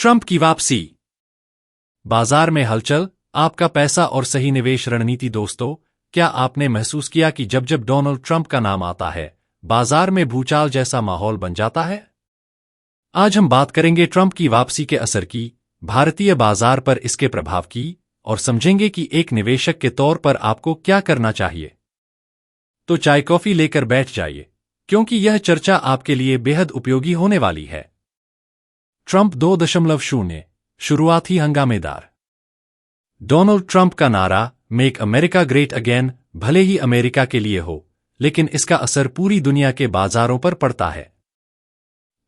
Trump की वापसी। बाजार में हलचल, आपका पैसा और सही निवेश रणनीति। दोस्तों, क्या आपने महसूस किया कि जब जब डोनाल्ड ट्रंप का नाम आता है, बाजार में भूचाल जैसा माहौल बन जाता है? आज हम बात करेंगे ट्रंप की वापसी के असर की, भारतीय बाजार पर इसके प्रभाव की, और समझेंगे कि एक निवेशक के तौर पर आपको क्या करना चाहिए। तो चाय कॉफी लेकर बैठ जाइए, क्योंकि यह चर्चा आपके लिए बेहद उपयोगी होने वाली है। ट्रंप 2.0 शुरुआत ही हंगामेदार। डोनाल्ड ट्रंप का नारा मेक अमेरिका ग्रेट अगेन भले ही अमेरिका के लिए हो, लेकिन इसका असर पूरी दुनिया के बाजारों पर पड़ता है।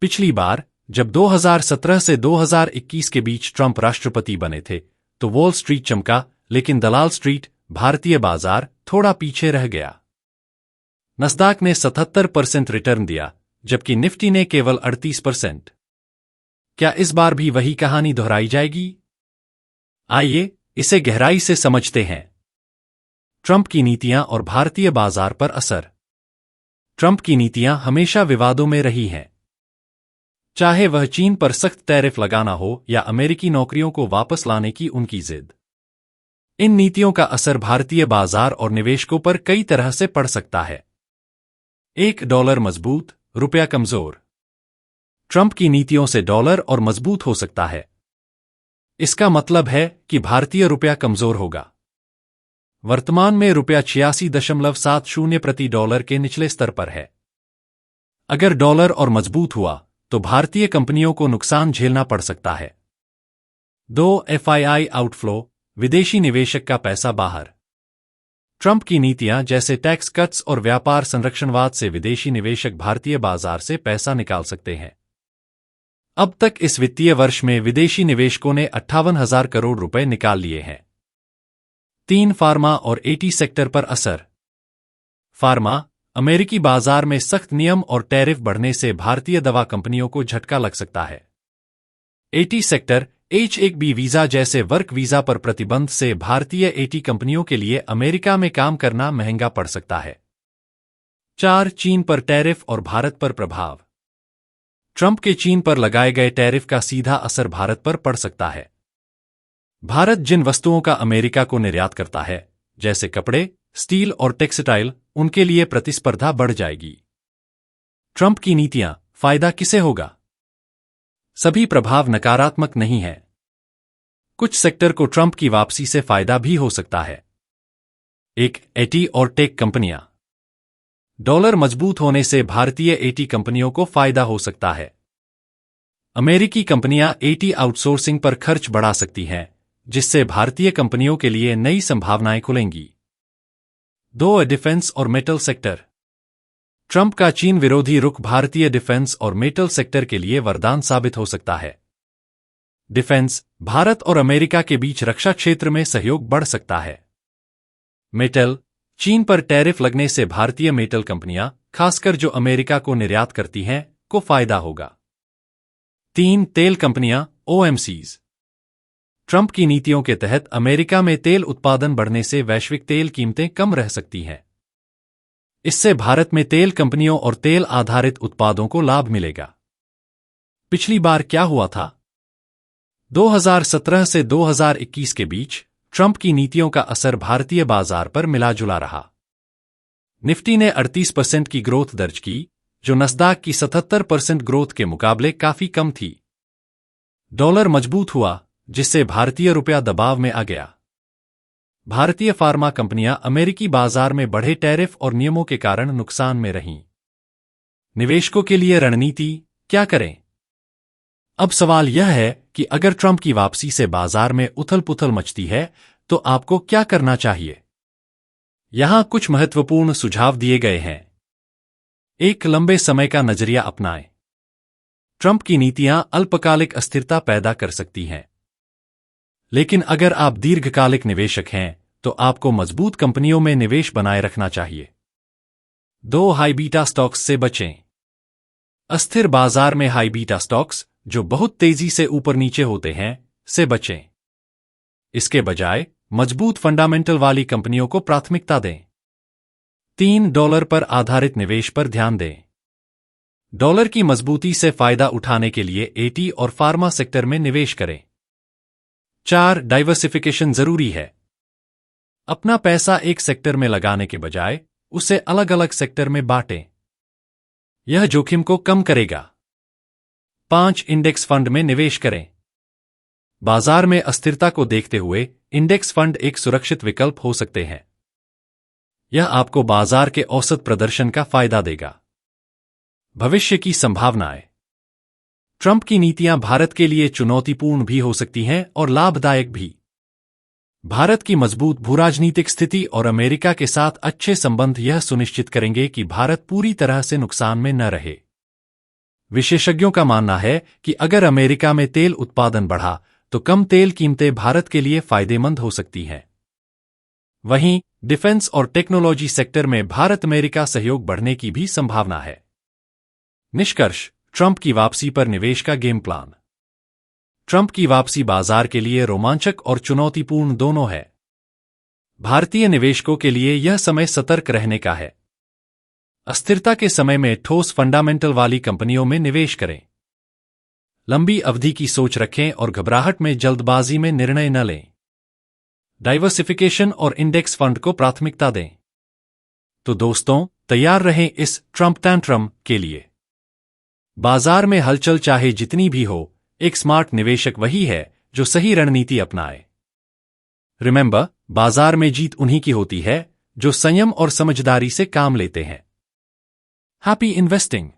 पिछली बार जब 2017 से 2021 के बीच ट्रंप राष्ट्रपति बने थे, तो वॉल स्ट्रीट चमका, लेकिन दलाल स्ट्रीट, भारतीय बाजार, थोड़ा पीछे रह गया। नस्दाक ने 77% रिटर्न दिया, जबकि निफ्टी ने केवल 38%। क्या इस बार भी वही कहानी दोहराई जाएगी? आइए इसे गहराई से समझते हैं। ट्रंप की नीतियां और भारतीय बाजार पर असर। ट्रंप की नीतियां हमेशा विवादों में रही हैं। चाहे वह चीन पर सख्त टैरिफ लगाना हो या अमेरिकी नौकरियों को वापस लाने की उनकी जिद। इन नीतियों का असर भारतीय बाजार और निवेशकों पर कई तरह से पड़ सकता है। $1 मजबूत, रुपया कमजोर। ट्रंप की नीतियों से डॉलर और मजबूत हो सकता है। इसका मतलब है कि भारतीय रुपया कमजोर होगा। वर्तमान में रुपया 86.70 प्रति डॉलर के निचले स्तर पर है। अगर डॉलर और मजबूत हुआ, तो भारतीय कंपनियों को नुकसान झेलना पड़ सकता है। 2 FII आउटफ्लो, विदेशी निवेशक का पैसा बाहर। ट्रंप की नीतियां जैसे टैक्स कट्स और व्यापार संरक्षणवाद से विदेशी निवेशक भारतीय बाजार से पैसा निकाल सकते हैं। अब तक इस वित्तीय वर्ष में विदेशी निवेशकों ने 58,000 करोड़ रुपए निकाल लिए हैं। 3 फार्मा और एटी सेक्टर पर असर। फार्मा, अमेरिकी बाजार में सख्त नियम और टैरिफ बढ़ने से भारतीय दवा कंपनियों को झटका लग सकता है। एटी सेक्टर, H-1B वीजा जैसे वर्क वीजा पर प्रतिबंध से भारतीय एटी कंपनियों के लिए अमेरिका में काम करना महंगा पड़ सकता है। 4 चीन पर टैरिफ और भारत पर प्रभाव। ट्रंप के चीन पर लगाए गए टैरिफ का सीधा असर भारत पर पड़ सकता है। भारत जिन वस्तुओं का अमेरिका को निर्यात करता है, जैसे कपड़े, स्टील और टेक्सटाइल, उनके लिए प्रतिस्पर्धा बढ़ जाएगी। ट्रंप की नीतियां, फायदा किसे होगा? सभी प्रभाव नकारात्मक नहीं है। कुछ सेक्टर को ट्रंप की वापसी से फायदा भी हो सकता है। 1 एटी और टेक कंपनियां। डॉलर मजबूत होने से भारतीय एटी कंपनियों को फायदा हो सकता है। अमेरिकी कंपनियां एटी आउटसोर्सिंग पर खर्च बढ़ा सकती हैं, जिससे भारतीय कंपनियों के लिए नई संभावनाएं खुलेंगी। 2 डिफेंस और मेटल सेक्टर। ट्रंप का चीन विरोधी रुख भारतीय डिफेंस और मेटल सेक्टर के लिए वरदान साबित हो सकता है। डिफेंस, भारत और अमेरिका के बीच रक्षा क्षेत्र में सहयोग बढ़ सकता है। मेटल, चीन पर टैरिफ लगने से भारतीय मेटल कंपनियां, खासकर जो अमेरिका को निर्यात करती हैं, को फायदा होगा। 3 तेल कंपनियां, OMCs। ट्रंप की नीतियों के तहत अमेरिका में तेल उत्पादन बढ़ने से वैश्विक तेल कीमतें कम रह सकती हैं। इससे भारत में तेल कंपनियों और तेल आधारित उत्पादों को लाभ मिलेगा। पिछली बार क्या हुआ था? 2017 से 2021 के बीच ट्रंप की नीतियों का असर भारतीय बाजार पर मिला-जुला रहा। निफ्टी ने 38% की ग्रोथ दर्ज की, जो नस्दाक की 77% ग्रोथ के मुकाबले काफी कम थी। डॉलर मजबूत हुआ, जिससे भारतीय रुपया दबाव में आ गया। भारतीय फार्मा कंपनियां अमेरिकी बाजार में बढ़े टैरिफ और नियमों के कारण नुकसान में रहीं। निवेशकों के लिए रणनीति, क्या करें? अब सवाल यह है कि अगर ट्रंप की वापसी से बाजार में उथल-पुथल मचती है, तो आपको क्या करना चाहिए? यहां कुछ महत्वपूर्ण सुझाव दिए गए हैं। 1 लंबे समय का नजरिया अपनाएं। ट्रंप की नीतियां अल्पकालिक अस्थिरता पैदा कर सकती हैं, लेकिन अगर आप दीर्घकालिक निवेशक हैं, तो आपको मजबूत कंपनियों में निवेश बनाए रखना चाहिए। 2 हाई बीटा स्टॉक्स से बचें। अस्थिर बाजार में हाई बीटा स्टॉक्स, जो बहुत तेजी से ऊपर नीचे होते हैं, से बचें। इसके बजाय मजबूत फंडामेंटल वाली कंपनियों को प्राथमिकता दें। $3 पर आधारित निवेश पर ध्यान दें। डॉलर की मजबूती से फायदा उठाने के लिए एटी और फार्मा सेक्टर में निवेश करें। 4. डाइवर्सिफिकेशन जरूरी है। अपना पैसा एक सेक्टर में लगाने के बजाय उसे अलग अलग सेक्टर में बांटें। यह जोखिम को कम करेगा। 5. इंडेक्स फंड में निवेश करें। बाजार में अस्थिरता को देखते हुए इंडेक्स फंड एक सुरक्षित विकल्प हो सकते हैं। यह आपको बाजार के औसत प्रदर्शन का फायदा देगा। भविष्य की संभावनाएं। ट्रंप की नीतियां भारत के लिए चुनौतीपूर्ण भी हो सकती हैं और लाभदायक भी। भारत की मजबूत भूराजनीतिक स्थिति और अमेरिका के साथ अच्छे संबंध यह सुनिश्चित करेंगे कि भारत पूरी तरह से नुकसान में न रहे। विशेषज्ञों का मानना है कि अगर अमेरिका में तेल उत्पादन बढ़ा तो कम तेल कीमतें भारत के लिए फायदेमंद हो सकती हैं। वहीं डिफेंस और टेक्नोलॉजी सेक्टर में भारत अमेरिका सहयोग बढ़ने की भी संभावना है। निष्कर्ष। ट्रंप की वापसी पर निवेश का गेम प्लान। ट्रंप की वापसी बाजार के लिए रोमांचक और चुनौतीपूर्ण दोनों है। भारतीय निवेशकों के लिए यह समय सतर्क रहने का है। अस्थिरता के समय में ठोस फंडामेंटल वाली कंपनियों में निवेश करें। लंबी अवधि की सोच रखें और घबराहट में जल्दबाजी में निर्णय न लें। डाइवर्सिफिकेशन और इंडेक्स फंड को प्राथमिकता दें। तो दोस्तों, तैयार रहें इस ट्रंप टैंट्रम के लिए। बाजार में हलचल चाहे जितनी भी हो, एक स्मार्ट निवेशक वही है जो सही रणनीति अपनाए। रिमेंबर, बाजार में जीत उन्हीं की होती है जो संयम और समझदारी से काम लेते हैं। Happy investing.